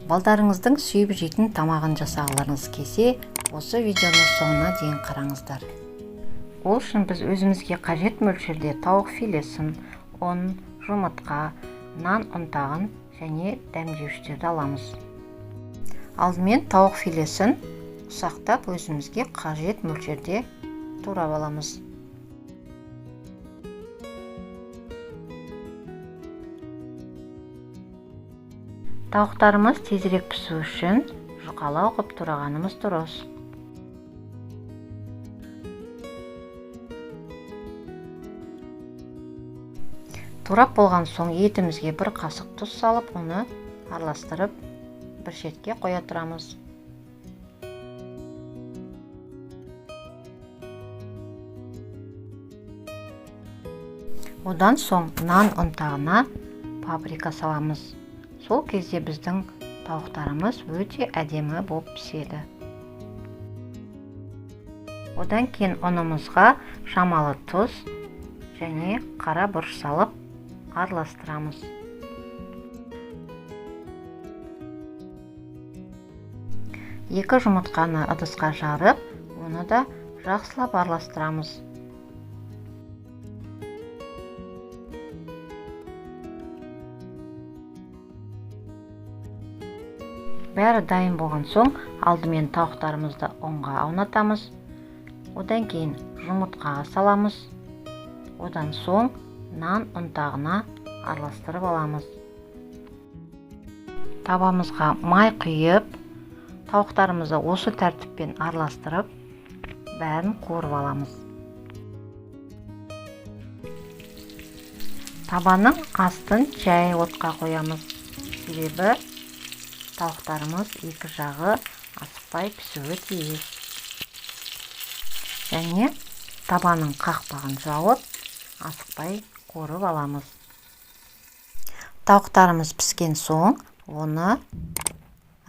Балдарыңыздың сүйіп жейтін тамағын жасағыларыңыз келсе, осы видеоны соңына дейін қараңыздар. Ол үшін біз өзімізге қажет мөлшерде тауық филесін, ұн, жұмыртқа, нан ұнтағын және дәмдеуіштерді аламыз. Алдымен тауық филесін ұсақтап өзімізге қажет мөлшерде турап аламыз. Тауықтарымыз тезірек пісу үшін жұқалау қып турағанымыз дұрыс. Турап болған соң етімізге бір қасық тұз салып, оны араластырып бір шетке қоя тұрамыз. Одан соң нан ұнтағына паприка саламыз. Сол кезде біздің тауықтарымыз өте әдемі болып піседі. Одан кейін ұнымызға шамалы тұз және қара бұрыш салып араластырамыз. Екі жұмыртқаны ыдысқа жарып, оны да жақсылап араластырамыз. Бәрі дайын болған соң, алдымен тауықтарымызды ұнға аунатамыз. Одан кейін жұмыртқаға саламыз. Одан соң нан ұнтағына араластырып аламыз. Табамызға май құйып, тауықтарымызды осы тәртіппен араластырып, бәрін қуырып аламыз. Табаның астын жай отқа қоямыз. Себебі тауықтарымыз екі жағы асықпай пісуі тиіс. Және табаның қақпағын жауып, асықпай қуырып аламыз. Тауықтарымыз піскен соң, оны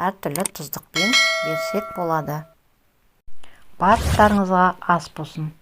әртүрлі тұздықпен берсек болады. Барлықтарыңызға ас болсын.